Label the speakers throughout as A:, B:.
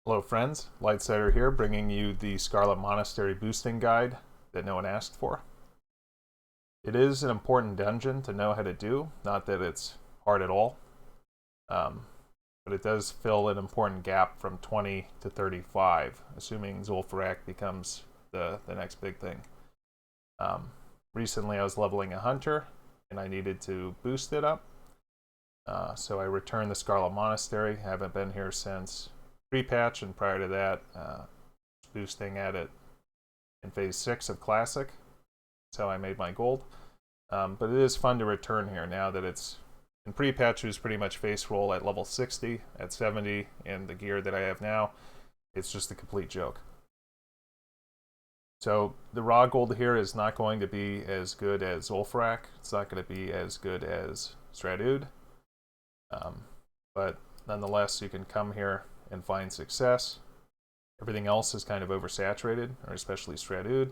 A: Hello friends, Lightsider here, bringing you the Scarlet Monastery boosting guide that no one asked for. It is an important dungeon to know how to do, not that it's hard at all, but it does fill an important gap from 20 to 35, assuming Zul'Farrak becomes the next big thing. Recently I was leveling a hunter, and I needed to boost it up, so I returned the Scarlet Monastery. I haven't been here since pre-patch, and prior to that, boosting at it in Phase 6 of Classic. That's how I made my gold. But it is fun to return here now that it's in pre-patch. It was pretty much face roll at level 60, at 70, and the gear that I have now, it's just a complete joke. So the raw gold here is not going to be as good as Zul'Farrak. It's not going to be as good as Stratholme. But nonetheless, you can come here and find success. Everything else is kind of oversaturated, or especially Stratholme.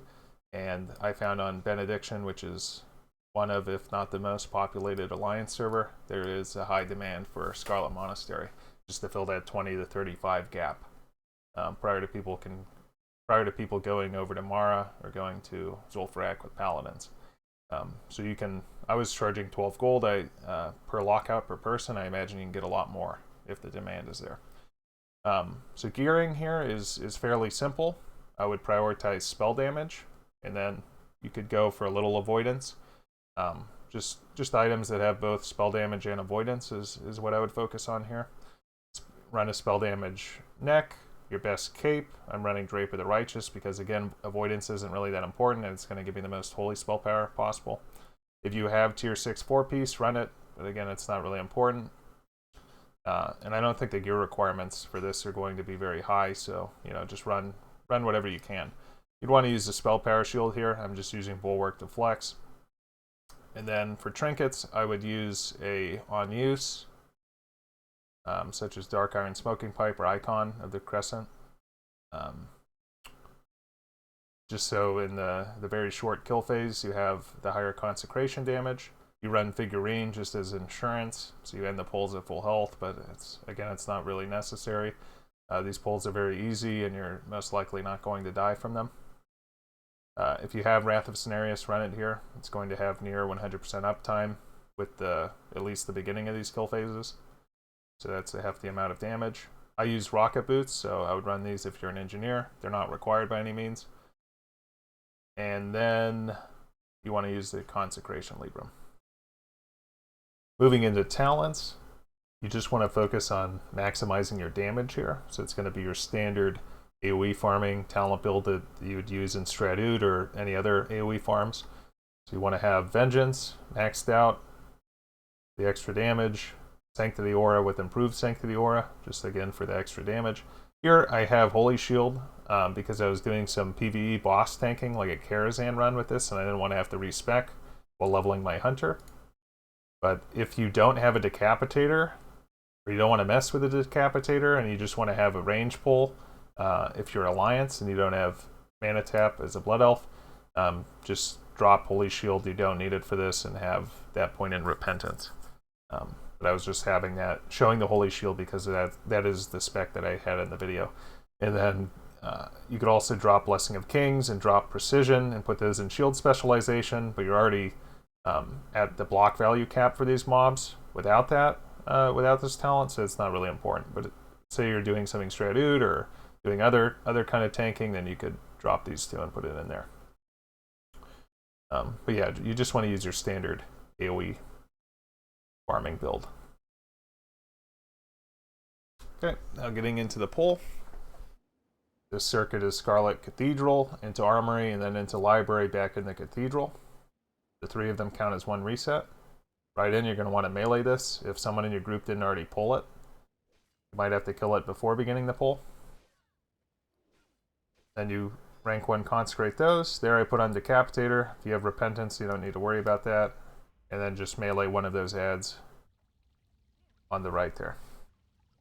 A: And I found on Benediction, which is one of, if not the most populated Alliance server, there is a high demand for Scarlet Monastery, just to fill that 20 to 35 gap prior to people going over to Mara or going to Zul'Farrak with Paladins. So you can, I was charging 12 gold per lockout per person. I imagine you can get a lot more if the demand is there. So gearing here is fairly simple. I would prioritize spell damage, and then you could go for a little avoidance. Just items that have both spell damage and avoidance is what I would focus on here. Run a spell damage neck, your best cape. I'm running Draper the Righteous because, again, avoidance isn't really that important, and it's going to give me the most holy spell power possible. If you have tier 6 4-piece, run it, but again, it's not really important. And I don't think the gear requirements for this are going to be very high, so just run whatever you can. You'd want to use the Spellpower shield here. I'm just using Bulwark to flex. And then for trinkets, I would use a on use, such as Dark Iron Smoking Pipe or Icon of the Crescent. Just so in the very short kill phase, you have the higher consecration damage. You run Figurine just as insurance, so you end the pulls at full health, but it's not really necessary. These pulls are very easy, and you're most likely not going to die from them. If you have Wrath of Cenarius, run it here. It's going to have near 100% uptime with at least the beginning of these kill phases. So that's a hefty amount of damage. I use rocket boots, so I would run these if you're an engineer. They're not required by any means. And then you want to use the Consecration Librum. Moving into talents, you just want to focus on maximizing your damage here. So it's going to be your standard AoE farming talent build that you would use in Stratholme or any other AoE farms. So you want to have Vengeance maxed out, the extra damage, Sanctity Aura with improved Sanctity Aura, just again for the extra damage. Here I have Holy Shield because I was doing some PvE boss tanking like a Karazhan run with this, and I didn't want to have to respec while leveling my Hunter. But if you don't have a Decapitator, or you don't want to mess with a Decapitator, and you just want to have a range pull, if you're Alliance and you don't have Mana Tap as a Blood Elf, just drop Holy Shield. You don't need it for this, and have that point in Repentance. But I was just showing the Holy Shield because that is the spec that I had in the video. And then you could also drop Blessing of Kings and drop Precision and put those in shield specialization, but you're already at the block value cap for these mobs without this talent, so it's not really important. But say you're doing something Stratholme or doing other kind of tanking, then you could drop these two and put it in there. But yeah, you just want to use your standard AoE farming build. Okay, now getting into the pull. This circuit is Scarlet Cathedral, into Armory, and then into Library, back in the Cathedral. The three of them count as one reset. Right in, you're going to want to melee this if someone in your group didn't already pull it. You might have to kill it before beginning the pull. Then you rank 1 consecrate those. There I put on Decapitator. If you have Repentance, you don't need to worry about that. And then just melee one of those adds on the right there,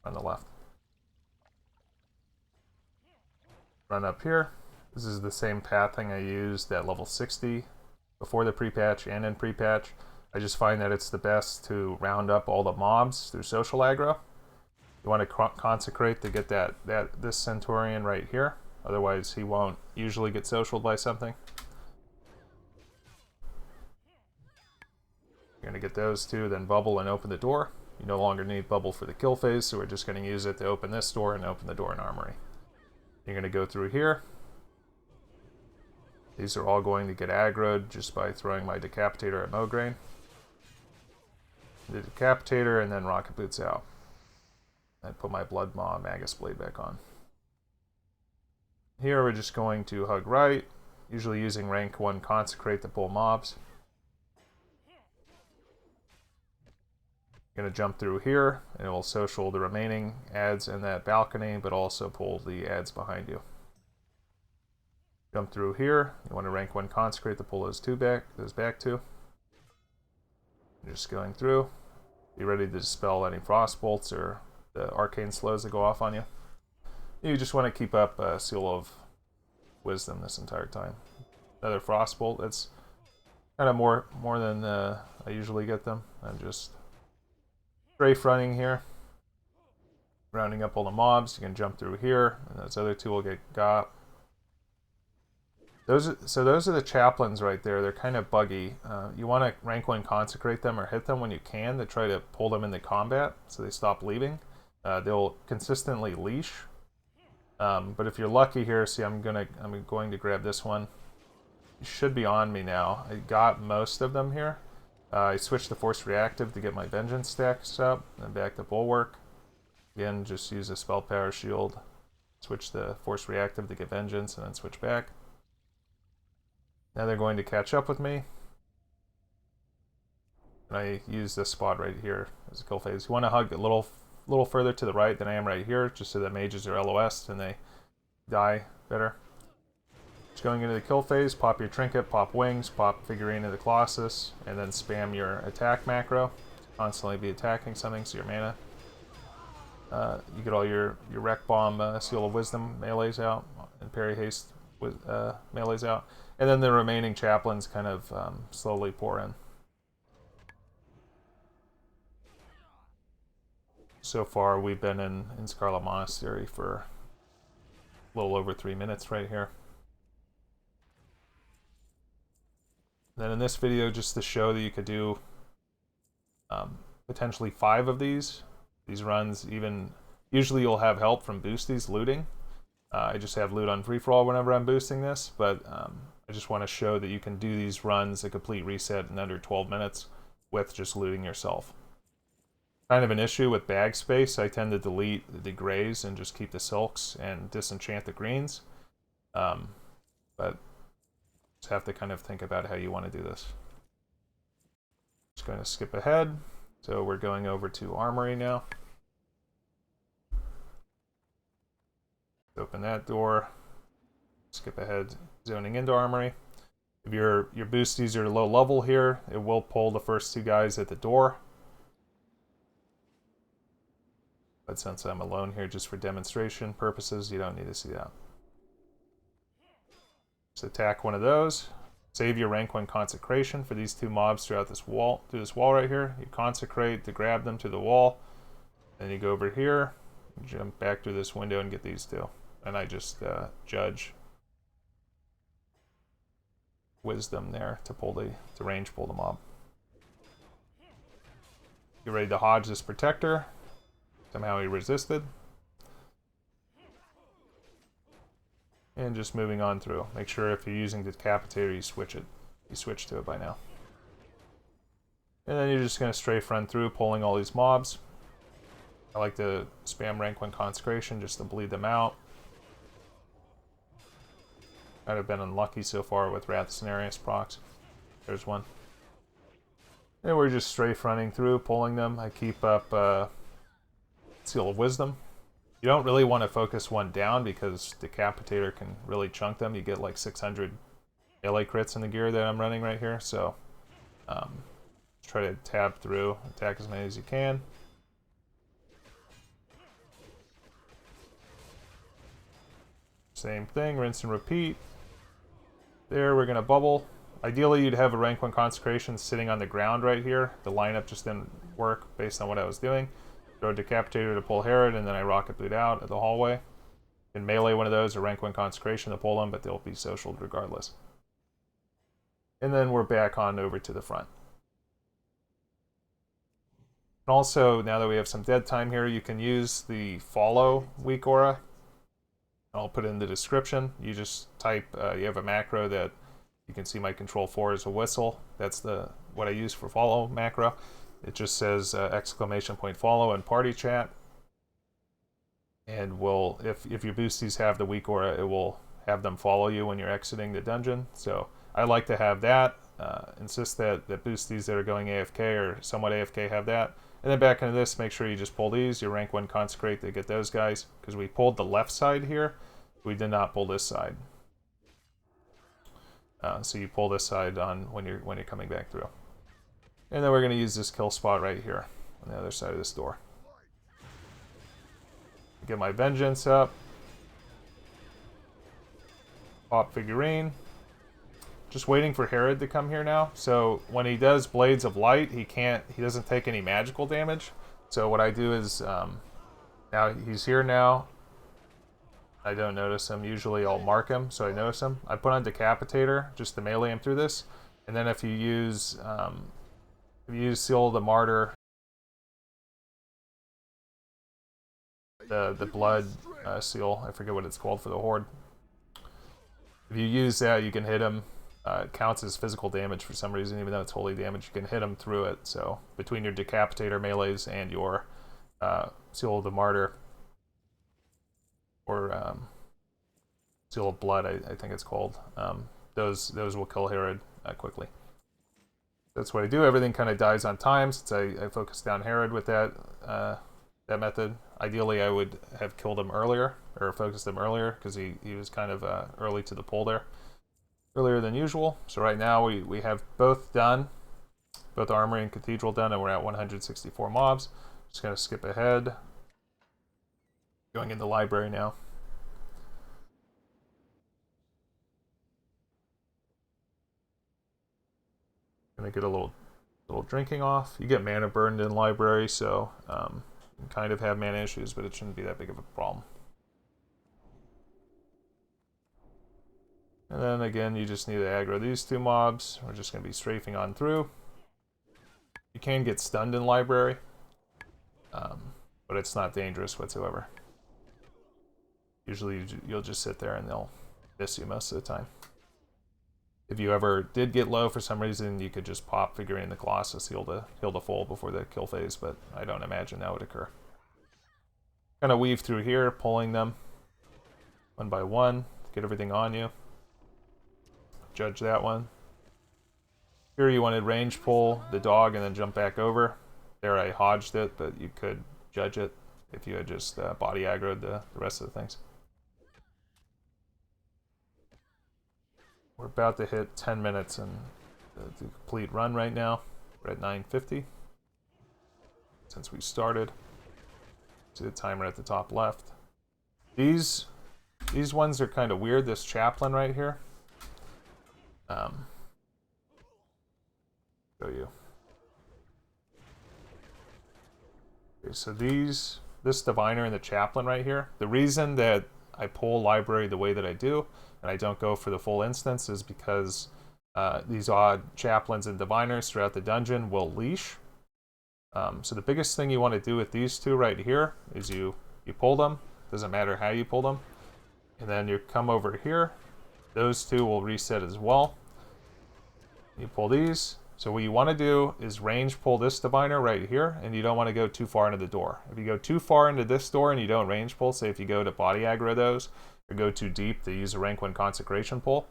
A: on the left. Run up here. This is the same pathing I used at level 60 before the pre-patch and in pre-patch. I just find that it's the best to round up all the mobs through social aggro. You want to consecrate to get this Centurion right here. Otherwise, he won't usually get socialed by something. You're going to get those two, then bubble and open the door. You no longer need bubble for the kill phase, so we're just going to use it to open this door and open the door in Armory. You're going to go through here. These are all going to get aggroed just by throwing my Decapitator at Mograine. The Decapitator and then Rocket Boots out. And put my Blood Maw Magus Blade back on. Here we're just going to hug right, usually using rank 1 Consecrate to pull mobs. Going to jump through here, and it will social the remaining adds in that balcony, but also pull the adds behind you. Jump through here. You want to rank 1 Consecrate to pull those back two. You're just going through. Be ready to dispel any frost bolts or the arcane slows that go off on you. You just want to keep up Seal of Wisdom this entire time. Another frost bolt. That's kind of more than I usually get them. I'm just strafe running here, rounding up all the mobs. You can jump through here, and those other two will get got. Those are the chaplains right there. They're kind of buggy. You want to rank 1 Consecrate them or hit them when you can to try to pull them into combat so they stop leaving. They'll consistently leash. But if you're lucky here, see, I'm going to grab this one. You should be on me now. I got most of them here. I switched to Force Reactive to get my Vengeance stacks up, and back to Bulwark. Again, just use a Spellpower shield. Switch to Force Reactive to get Vengeance, and then switch back. Now they're going to catch up with me. And I use this spot right here as a kill phase. You want to hug a little further to the right than I am right here, just so that mages are LOS and they die better. Just going into the kill phase, pop your trinket, pop wings, pop Figurine of the Colossus, and then spam your attack macro. Constantly be attacking something, so your mana. You get all your Wreck Bomb, Seal of Wisdom melees out, and Parry Haste with melees out. And then the remaining chaplains kind of slowly pour in. So far, we've been in Scarlet Monastery for a little over 3 minutes right here. Then in this video, just to show that you could do potentially 5 of these runs. Even usually you'll have help from boosties looting. I just have loot on free-for-all whenever I'm boosting this, but I just want to show that you can do these runs, a complete reset in under 12 minutes with just looting yourself. Kind of an issue with bag space. I tend to delete the grays and just keep the silks and disenchant the greens. But just have to kind of think about how you want to do this. Just going to skip ahead. So we're going over to Armory now. Open that door. Skip ahead, zoning into Armory. If your boosties are low level here, it will pull the first 2 guys at the door. But since I'm alone here just for demonstration purposes, you don't need to see that. Just attack one of those. Save your rank 1 consecration for these 2 mobs throughout this wall, through this wall right here. You consecrate to grab them to the wall. Then you go over here, jump back through this window and get these 2. And I just judge Wisdom there to pull to range pull the mob. Get ready to hodge this protector. Somehow he resisted. And just moving on through. Make sure if you're using the Decapitator, you switch it. You switch to it by now. And then you're just going to strafe run through, pulling all these mobs. I like to spam rank 1 consecration just to bleed them out. Kind of been unlucky so far with Wrath of Cenarius procs. There's one. And we're just strafe running through, pulling them. I keep up Seal of Wisdom. You don't really want to focus one down because Decapitator can really chunk them. You get like 600 melee crits in the gear that I'm running right here. So try to tab through, attack as many as you can. Same thing, rinse and repeat. There, we're going to bubble. Ideally, you'd have a rank 1 consecration sitting on the ground right here. The lineup just didn't work based on what I was doing. throw a Decapitator to pull Herod, and then I rocket boot out at the hallway. And melee one of those, or rank 1 Consecration to pull them, but they'll be socialed regardless. And then we're back on over to the front. And also, now that we have some dead time here, you can use the follow weak aura. I'll put it in the description. You just type, you have a macro that you can see my control 4 is a whistle. That's what I use for follow macro. It just says exclamation point follow in party chat. And if your boosties have the weak aura, it will have them follow you when you're exiting the dungeon. So I like to have that. Insist that boosties that are going AFK or somewhat AFK have that. And then back into this, make sure you just pull these. Your rank 1 consecrate to get those guys. Because we pulled the left side here. We did not pull this side. So you pull this side on when you're coming back through. And then we're going to use this kill spot right here on the other side of this door. Get my vengeance up. Pop Figurine. Just waiting for Herod to come here now. So when he does Blades of Light, he doesn't take any magical damage. So what I do is, now he's here now. I don't notice him. Usually I'll mark him so I notice him. I put on Decapitator just to melee him through this. And then if you use Seal of the Martyr, the blood seal, I forget what it's called for the Horde. If you use that, you can hit him. It counts as physical damage for some reason, even though it's holy damage. You can hit him through it. So between your Decapitator melees and your Seal of the Martyr, or Seal of Blood, I think it's called, those will kill Herod quickly. That's what I do. Everything kind of dies on time since I focus down Herod with that method. Ideally, I would have killed him earlier, or focused him earlier, because he was kind of early to the pull there. Earlier than usual. So right now we have both done. Both Armory and Cathedral done, and we're at 164 mobs. Just going to skip ahead. Going in the library now. Going to get a little drinking off. You get mana burned in library, so you can kind of have mana issues, but it shouldn't be that big of a problem. And then again, you just need to aggro these two mobs. We're just going to be strafing on through. You can get stunned in library, but it's not dangerous whatsoever. Usually you'll just sit there and they'll miss you most of the time. If you ever did get low for some reason, you could just pop Figurine the Colossus, heal the full before the kill phase, but I don't imagine that would occur. Kind of weave through here, pulling them one by one, get everything on you. Judge that one. Here you wanted range pull the dog and then jump back over. There I hodged it, but you could judge it if you had just body aggroed the rest of the things. We're about to hit 10 minutes and the complete run right now. We're at 9:50 since we started. See the timer at the top left. These ones are kind of weird. This chaplain right here. Show you. Okay, so this diviner and the chaplain right here. The reason that I pull library the way that I do, and I don't go for the full instance, is because these odd chaplains and diviners throughout the dungeon will leash. So the biggest thing you want to do with these two right here is you pull them. Doesn't matter how you pull them. And then you come over here. Those two will reset as well. You pull these. So what you want to do is range pull this diviner right here, and you don't want to go too far into the door. If you go too far into this door and you don't range pull, say if you go to body aggro those, or go too deep to use a rank 1 consecration pull,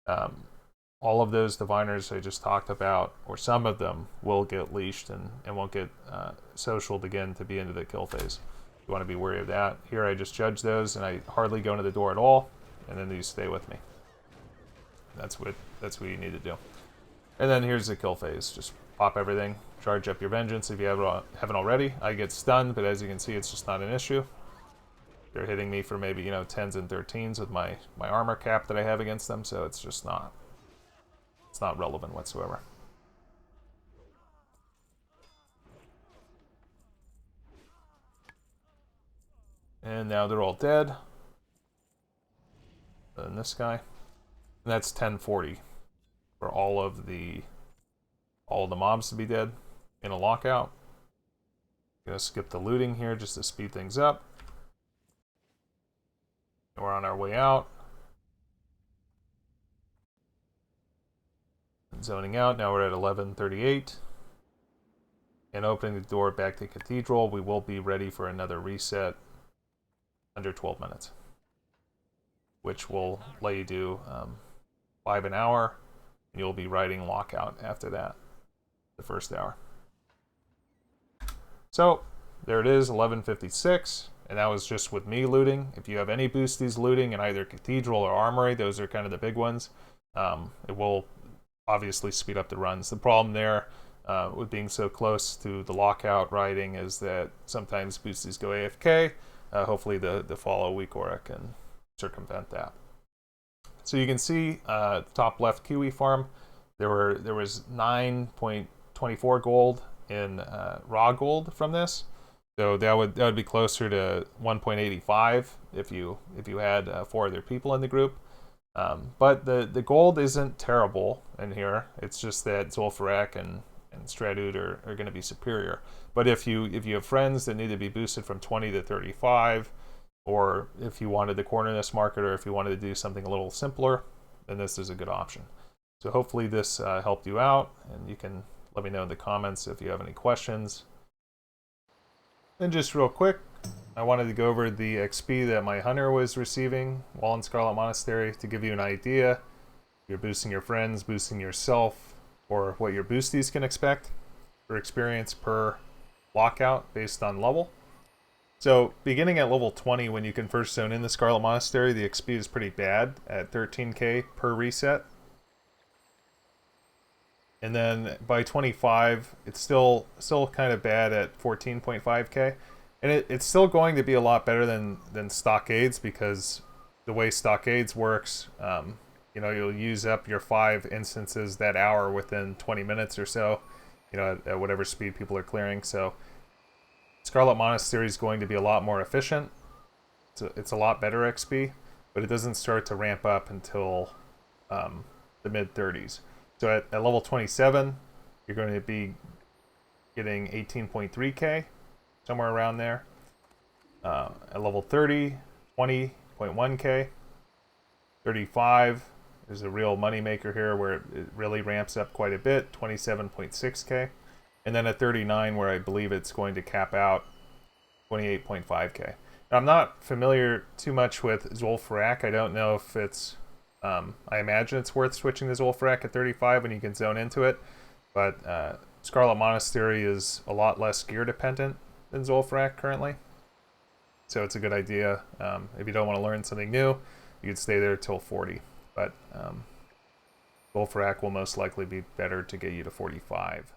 A: all of those diviners I just talked about, or some of them, will get leashed and won't get socialed again to be into the kill phase. You want to be wary of that. Here I just judge those, and I hardly go into the door at all, and then these stay with me. That's what you need to do. And then here's the kill phase. Just pop everything, charge up your vengeance if you haven't already. I get stunned, but as you can see, it's just not an issue. They're hitting me for maybe 10s and 13s with my armor cap that I have against them, so it's just not relevant whatsoever. now they're all dead. And this guy. And that's 1040 for all of the mobs to be dead in a lockout. Gonna skip the looting here just to speed things up. And we're on our way out. And zoning out, now we're at 1138. And opening the door back to Cathedral, we will be ready for another reset under 12 minutes. Which will let you do 5 an hour, and you'll be riding lockout after that, the first hour. So, there it is, 1156, and that was just with me looting. If you have any boosties looting in either Cathedral or Armory, those are kind of the big ones. It will obviously speed up the runs. The problem there with being so close to the lockout riding is that sometimes boosties go AFK. Hopefully the follow weak aura can circumvent that. So you can see the top left Kiwi farm, there was 9.24 gold in raw gold from this. So that would be closer to 1.85 if you had 4 other people in the group. But the gold isn't terrible in here. It's just that Zul'Farrak and Stratholme are going to be superior. But if you have friends that need to be boosted from 20 to 35, or if you wanted the cornerness market, or if you wanted to do something a little simpler, then this is a good option. So hopefully this helped you out, and you can let me know in the comments if you have any questions. Then just real quick, I wanted to go over the XP that my hunter was receiving while in Scarlet Monastery to give you an idea. You're boosting your friends, boosting yourself, or what your boosties can expect for experience per lockout based on level. So beginning at level 20, when you can first zone in the Scarlet Monastery, the XP is pretty bad at 13k per reset. And then by 25, it's still kind of bad at 14.5k. And it's still going to be a lot better than Stockades, because the way Stockades works, you'll use up your 5 instances that hour within 20 minutes or so, at whatever speed people are clearing. So Scarlet Monastery is going to be a lot more efficient. It's a lot better XP, but it doesn't start to ramp up until the mid-30s. So at level 27, you're going to be getting 18.3k, somewhere around there. At level 30, 20.1k. 35 is a real money maker here, where it really ramps up quite a bit, 27.6k. And then at 39, where I believe it's going to cap out, 28.5k. Now, I'm not familiar too much with Zul'Farrak. I don't know if it's... I imagine it's worth switching to Zul'Farrak at 35 when you can zone into it. But Scarlet Monastery is a lot less gear dependent than Zul'Farrak currently. So it's a good idea. If you don't want to learn something new, you could stay there till 40. But Zul'Farrak will most likely be better to get you to 45.